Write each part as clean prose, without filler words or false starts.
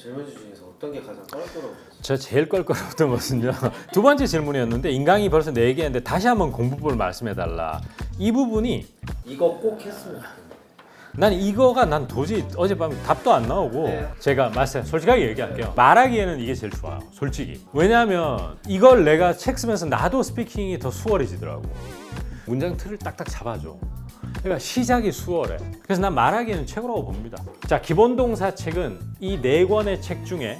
질문지 중에서 어떤 게 가장 껄끄러우셨어요? 저 제일 껄끄러웠던 것은요. 두 번째 질문이었는데 인강이 벌써 4개 했는데 다시 한번 공부법을 말씀해달라. 이 부분이 이거 꼭 했으면 좋겠는데. 난 이거가 난 도저히 어젯밤에 답도 안 나오고 네. 제가 솔직하게 얘기할게요. 말하기에는 이게 제일 좋아요. 솔직히. 왜냐하면 이걸 내가 책 쓰면서 나도 스피킹이 더 수월해지더라고. 문장 틀을 딱딱 잡아줘. 그러니까 시작이 수월해. 그래서 난 말하기에는 최고라고 봅니다. 자, 기본동사 책은 이 4권의 책 중에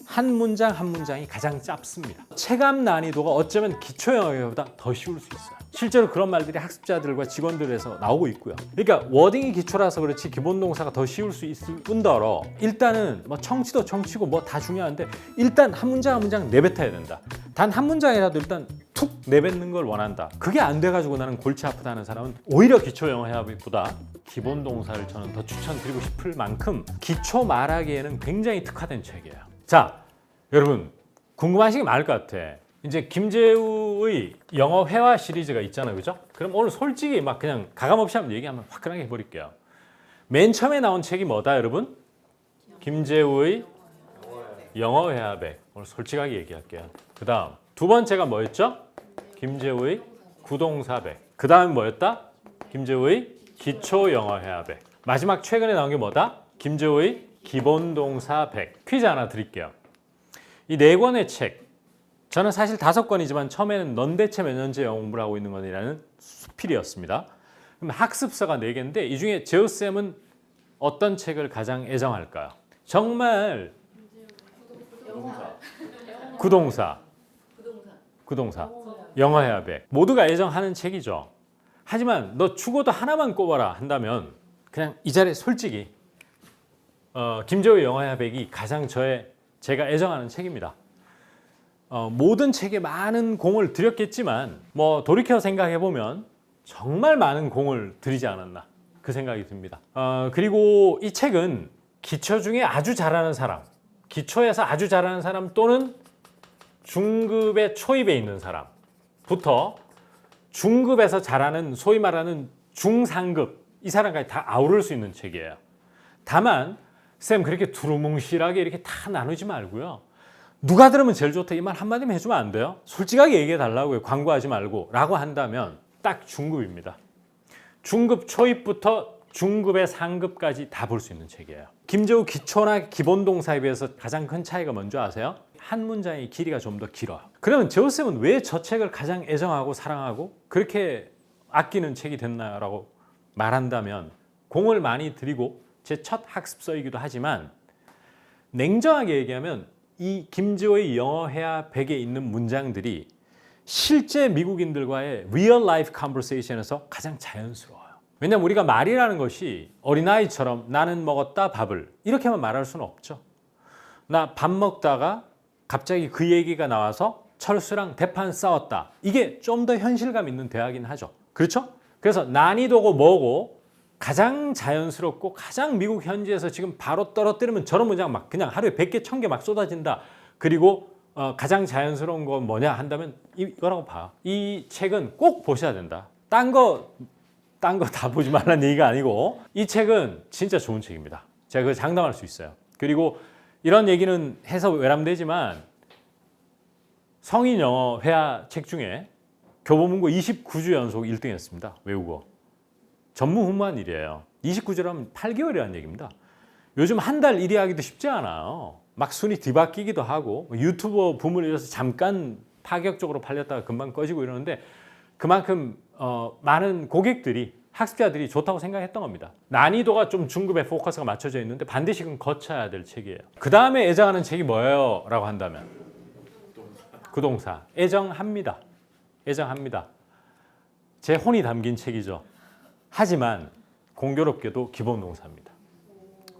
한 문장 한 문장이 가장 짧습니다. 체감 난이도가 어쩌면 기초 영어보다 더 쉬울 수 있어요. 실제로 그런 말들이 학습자들과 직원들에서 나오고 있고요. 그러니까 워딩이 기초라서 그렇지 기본동사가 더 쉬울 수 있을 뿐더러 일단은 뭐 청취도 청취고 뭐 다 중요한데 일단 한 문장 한 문장 내뱉어야 된다. 단 한 문장이라도 일단 툭 내뱉는 걸 원한다. 그게 안 돼가지고 나는 골치 아프다는 사람은 오히려 기초 영어 회화보다 기본동사를 저는 더 추천드리고 싶을 만큼 기초 말하기에는 굉장히 특화된 책이에요. 자, 여러분 궁금하신 게 많을 것 같아. 이제 김재우의 영어 회화 시리즈가 있잖아요, 그죠? 그럼 오늘 솔직히 막 그냥 가감없이 한번 얘기하면 화끈하게 해버릴게요. 맨 처음에 나온 책이 뭐다, 여러분? 김재우의 영어 회화백. 오늘 솔직하게 얘기할게요. 그 다음 두 번째가 뭐였죠? 김재우의 구동사백. 그 다음 뭐였다? 김재우의 기초 영어 회화백. 마지막 최근에 나온 게 뭐다? 김재우의 기본동사백. 퀴즈 하나 드릴게요. 이 4권의 책, 저는 사실 5권이지만 처음에는 넌 대체 몇 년째 영어 공부를 하고 있는 건이라는 수필이었습니다. 그럼 학습서가 4개인데 이 중에 재우쌤은 어떤 책을 가장 애정할까요? 정말 구동사, 영어 회화백 모두가 애정하는 책이죠. 하지만 너 죽어도 하나만 꼽아라 한다면 그냥 이 자리에 솔직히 김재우의 영어 회화백이 가장 제가 애정하는 책입니다. 모든 책에 많은 공을 들였겠지만 뭐 돌이켜 생각해보면 정말 많은 공을 들이지 않았나 그 생각이 듭니다. 그리고 이 책은 기초 중에 아주 잘하는 사람, 기초에서 아주 잘하는 사람 또는 중급의 초입에 있는 사람부터 중급에서 잘하는 소위 말하는 중상급 이 사람까지 다 아우를 수 있는 책이에요. 다만 쌤 그렇게 두루뭉실하게 이렇게 다 나누지 말고요. 누가 들으면 제일 좋다 이 말 한마디만 해주면 안 돼요? 솔직하게 얘기해 달라고요. 광고하지 말고 라고 한다면 딱 중급입니다. 중급 초입부터 중급의 상급까지 다 볼 수 있는 책이에요. 김재우 기초나 기본동사에 비해서 가장 큰 차이가 뭔지 아세요? 한 문장의 길이가 좀 더 길어요. 그러면 재우쌤은 왜 저 책을 가장 애정하고 사랑하고 그렇게 아끼는 책이 됐나라고 말한다면 공을 많이 들이고 제 첫 학습서이기도 하지만 냉정하게 얘기하면 이 김재우의 영어 회화백에 있는 문장들이 실제 미국인들과의 real life conversation에서 가장 자연스러워요. 왜냐하면 우리가 말이라는 것이 어린아이처럼 나는 먹었다 밥을 이렇게만 말할 수는 없죠. 나 밥 먹다가 갑자기 그 얘기가 나와서 철수랑 대판 싸웠다. 이게 좀 더 현실감 있는 대화긴 하죠. 그렇죠? 그래서 난이도고 뭐고 가장 자연스럽고 가장 미국 현지에서 지금 바로 떨어뜨리면 저런 문장 막 그냥 하루에 100개, 1000개 막 쏟아진다. 그리고 가장 자연스러운 건 뭐냐 한다면 이거라고 봐. 이 책은 꼭 보셔야 된다. 딴 거 다 보지 말라는 얘기가 아니고 이 책은 진짜 좋은 책입니다. 제가 그걸 장담할 수 있어요. 그리고 이런 얘기는 해서 외람되지만 성인 영어 회화 책 중에 교보문고 29주 연속 1등 했습니다. 외국어. 전무후무한 일이에요. 29주라면 8개월이라는 얘기입니다. 요즘 한 달 1위 하기도 쉽지 않아요. 막 순위 뒤바뀌기도 하고 유튜버 붐을 일어서 잠깐 파격적으로 팔렸다가 금방 꺼지고 이러는데 그만큼 많은 고객들이 학습자들이 좋다고 생각했던 겁니다. 난이도가 좀 중급에 포커스가 맞춰져 있는데 반드시 그건 거쳐야 될 책이에요. 그 다음에 애정하는 책이 뭐예요? 라고 한다면 구동사. 애정합니다. 제 혼이 담긴 책이죠. 하지만 공교롭게도 기본동사입니다.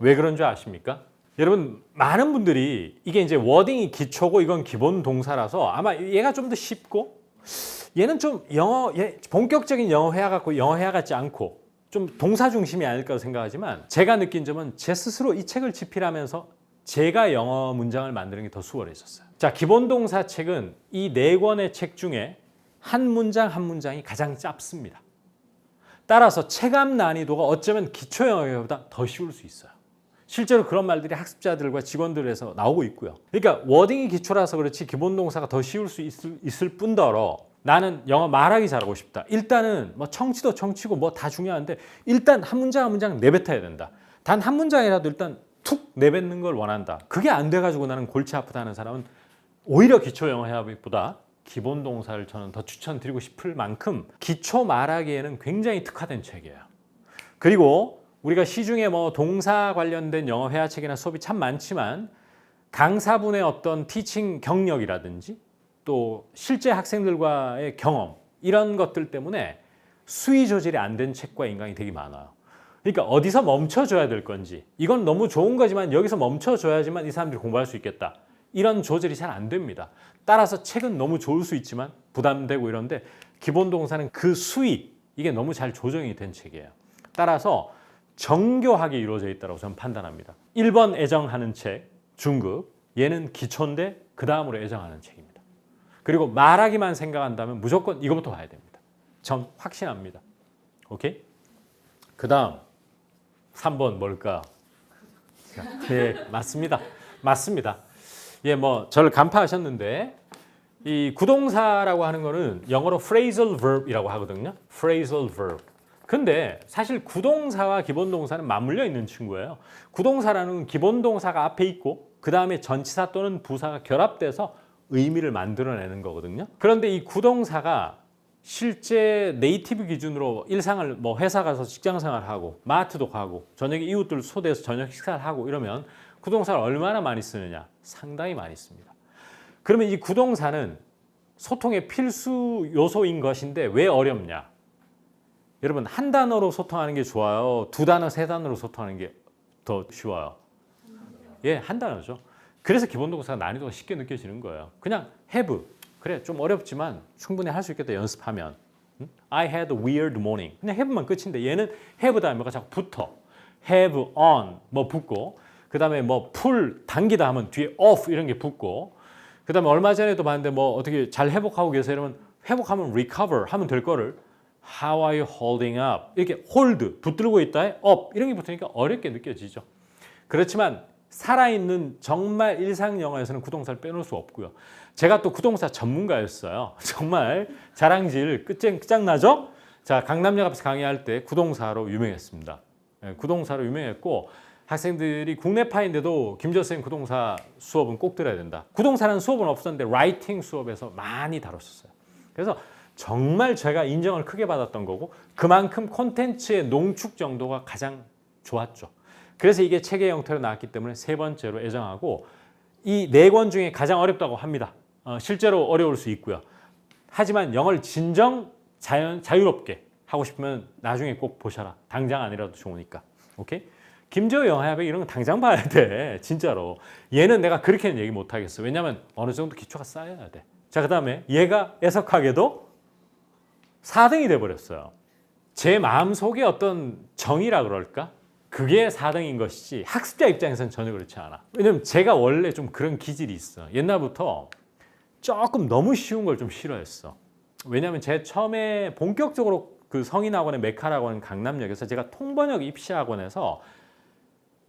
왜 그런 줄 아십니까? 여러분 많은 분들이 이게 이제 워딩이 기초고 이건 기본동사라서 아마 얘가 좀 더 쉽고 얘는 좀 본격적인 영어 회화 같고 영어 회화 같지 않고 좀 동사 중심이 아닐까 생각하지만 제가 느낀 점은 제 스스로 이 책을 집필하면서 제가 영어 문장을 만드는 게 더 수월해졌어요. 자, 기본동사 책은 이 4권의 책 중에 한 문장 한 문장이 가장 짧습니다. 따라서 체감 난이도가 어쩌면 기초 영어보다 더 쉬울 수 있어요. 실제로 그런 말들이 학습자들과 직원들에서 나오고 있고요. 그러니까 워딩이 기초라서 그렇지 기본 동사가 더 쉬울 수 있을 뿐더러 나는 영어 말하기 잘하고 싶다. 일단은 뭐 청취도 청취고 뭐 다 중요한데 일단 한 문장 한 문장 내뱉어야 된다. 단 한 문장이라도 일단 툭 내뱉는 걸 원한다. 그게 안 돼가지고 나는 골치 아프다는 사람은 오히려 기초 영어 회화보다 기본 동사를 저는 더 추천드리고 싶을 만큼 기초 말하기에는 굉장히 특화된 책이에요. 그리고 우리가 시중에 뭐 동사 관련된 영어 회화책이나 수업이 참 많지만 강사분의 어떤 티칭 경력이라든지 또 실제 학생들과의 경험 이런 것들 때문에 수위 조절이 안 된 책과 인강이 되게 많아요. 그러니까 어디서 멈춰줘야 될 건지 이건 너무 좋은 거지만 여기서 멈춰줘야지만 이 사람들이 공부할 수 있겠다. 이런 조절이 잘 안 됩니다. 따라서 책은 너무 좋을 수 있지만 부담되고 이런데 기본 동사는 그 수위 이게 너무 잘 조정이 된 책이에요. 따라서 정교하게 이루어져 있다고 저는 판단합니다. 1번 애정하는 책, 중급. 얘는 기초인데 그 다음으로 애정하는 책입니다. 그리고 말하기만 생각한다면 무조건 이거부터 봐야 됩니다. 전 확신합니다. 오케이? 그 다음 3번 뭘까? 네, 맞습니다. 맞습니다. 예, 뭐 저를 간파하셨는데 이 구동사라고 하는 거는 영어로 phrasal verb이라고 하거든요. phrasal verb. 근데 사실 구동사와 기본동사는 맞물려 있는 친구예요. 구동사라는 건 기본동사가 앞에 있고 그 다음에 전치사 또는 부사가 결합돼서 의미를 만들어내는 거거든요. 그런데 이 구동사가 실제 네이티브 기준으로 일상을 뭐 회사 가서 직장생활 하고 마트도 가고 저녁에 이웃들 초대해서 저녁 식사를 하고 이러면 구동사를 얼마나 많이 쓰느냐? 상당히 많이 씁니다. 그러면 이 구동사는 소통의 필수 요소인 것인데 왜 어렵냐? 여러분 한 단어로 소통하는 게 좋아요? 두 단어, 세 단어로 소통하는 게 더 쉬워요? 예, 한 단어죠. 그래서 기본동사가 난이도가 쉽게 느껴지는 거예요. 그냥 have, 그래 좀 어렵지만 충분히 할 수 있겠다 연습하면. I had a weird morning. 그냥 have만 끝인데 얘는 have 다음에 뭐가 자꾸 붙어. have on 뭐 붙고 그 다음에 뭐 pull 당기다 하면 뒤에 off 이런 게 붙고 그 다음에 얼마 전에도 봤는데 뭐 어떻게 잘 회복하고 계세요? 이러면 회복하면 recover 하면 될 거를 How are you holding up? 이렇게 hold, 붙들고 있다에 up 이런 게 붙으니까 어렵게 느껴지죠. 그렇지만 살아있는 정말 일상 영어에서는 구동사를 빼놓을 수 없고요. 제가 또 구동사 전문가였어요. 정말 자랑질 끝장나죠? 자, 강남역 앞에서 강의할 때 구동사로 유명했습니다. 네, 구동사로 유명했고 학생들이 국내파인데도 김지호 선생님 구동사 수업은 꼭 들어야 된다. 구동사는 수업은 없었는데 라이팅 수업에서 많이 다뤘었어요. 그래서 정말 제가 인정을 크게 받았던 거고 그만큼 콘텐츠의 농축 정도가 가장 좋았죠. 그래서 이게 책의 형태로 나왔기 때문에 세 번째로 애정하고 이 네 권 중에 가장 어렵다고 합니다. 실제로 어려울 수 있고요. 하지만 영어를 진정 자유롭게 하고 싶으면 나중에 꼭 보셔라. 당장 아니라도 좋으니까. 오케이? 김재호 영어협회 이런 거 당장 봐야 돼. 진짜로. 얘는 내가 그렇게는 얘기 못 하겠어. 왜냐하면 어느 정도 기초가 쌓여야 돼. 자, 그 다음에 얘가 애석하게도 4등이 돼버렸어요. 제 마음속에 어떤 정의라 그럴까? 그게 4등인 것이지 학습자 입장에서는 전혀 그렇지 않아. 왜냐면 제가 원래 좀 그런 기질이 있어. 옛날부터 조금 너무 쉬운 걸 좀 싫어했어. 왜냐면 제 처음에 본격적으로 그 성인학원의 메카라고 하는 강남역에서 제가 통번역 입시학원에서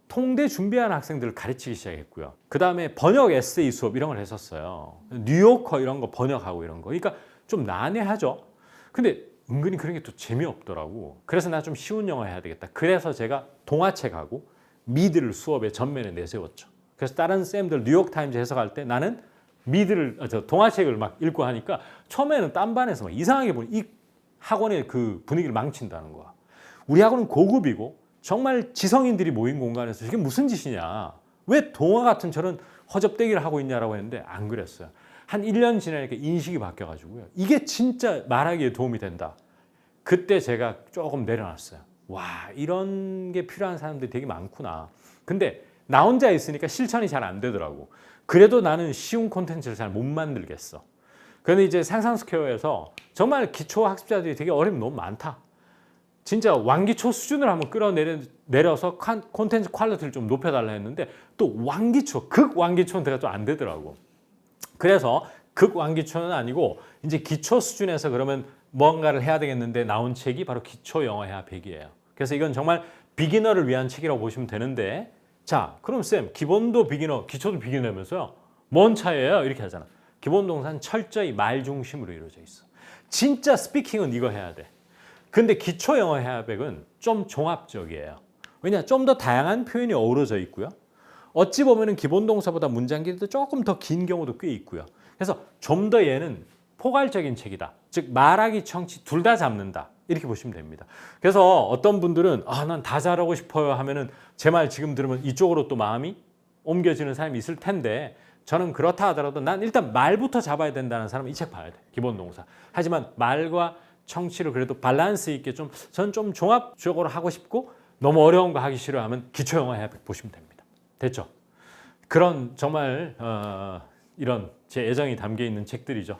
통대 준비하는 학생들을 가르치기 시작했고요. 그 다음에 번역 에세이 수업 이런 걸 했었어요. 뉴요커 이런 거 번역하고 이런 거. 그러니까 좀 난해하죠. 근데 은근히 그런 게 또 재미없더라고. 그래서 나 좀 쉬운 영어 해야 되겠다. 그래서 제가 동화책하고 미드를 수업의 전면에 내세웠죠. 그래서 다른 쌤들 뉴욕타임즈 해석할 때 나는 미드를 동화책을 막 읽고 하니까 처음에는 딴 반에서 막 이상하게 보니 이 학원의 그 분위기를 망친다는 거야. 우리 학원은 고급이고 정말 지성인들이 모인 공간에서 이게 무슨 짓이냐. 왜 동화 같은 저런 허접대기를 하고 있냐라고 했는데 안 그랬어요. 한 1년 지나니까 인식이 바뀌어가지고요. 이게 진짜 말하기에 도움이 된다. 그때 제가 조금 내려놨어요. 와, 이런 게 필요한 사람들이 되게 많구나. 근데 나 혼자 있으니까 실천이 잘 안 되더라고. 그래도 나는 쉬운 콘텐츠를 잘 못 만들겠어. 그런데 이제 상상스퀘어에서 정말 기초 학습자들이 되게 어려움이 너무 많다. 진짜 왕기초 수준을 한번 끌어내려서 콘텐츠 퀄리티를 좀 높여달라 했는데 또 왕기초, 극왕기초는 내가 또 안 되더라고. 그래서 극왕기초는 아니고 이제 기초 수준에서 그러면 뭔가를 해야 되겠는데 나온 책이 바로 기초 영어 회화 100이에요. 그래서 이건 정말 비기너를 위한 책이라고 보시면 되는데 자, 그럼 쌤 기본도 비기너, 기초도 비기너면서요. 뭔 차이예요? 이렇게 하잖아. 기본 동사는 철저히 말 중심으로 이루어져 있어. 진짜 스피킹은 이거 해야 돼. 근데 기초 영어 해야백은 좀 종합적이에요. 왜냐? 좀 더 다양한 표현이 어우러져 있고요. 어찌 보면은 기본 동사보다 문장 길이도 조금 더 긴 경우도 꽤 있고요. 그래서 좀 더 얘는 포괄적인 책이다. 즉 말하기, 청취 둘 다 잡는다. 이렇게 보시면 됩니다. 그래서 어떤 분들은 난 다 잘하고 싶어요 하면은 제 말 지금 들으면 이쪽으로 또 마음이 옮겨지는 사람이 있을 텐데 저는 그렇다 하더라도 난 일단 말부터 잡아야 된다는 사람은 이 책 봐야 돼. 기본 동사. 하지만 말과 청취를 그래도 밸런스 있게 저는 좀 종합적으로 하고 싶고 너무 어려운 거 하기 싫어하면 기초 영어 해야백 보시면 됩니다. 됐죠? 그런 정말 이런 제 애정이 담겨 있는 책들이죠.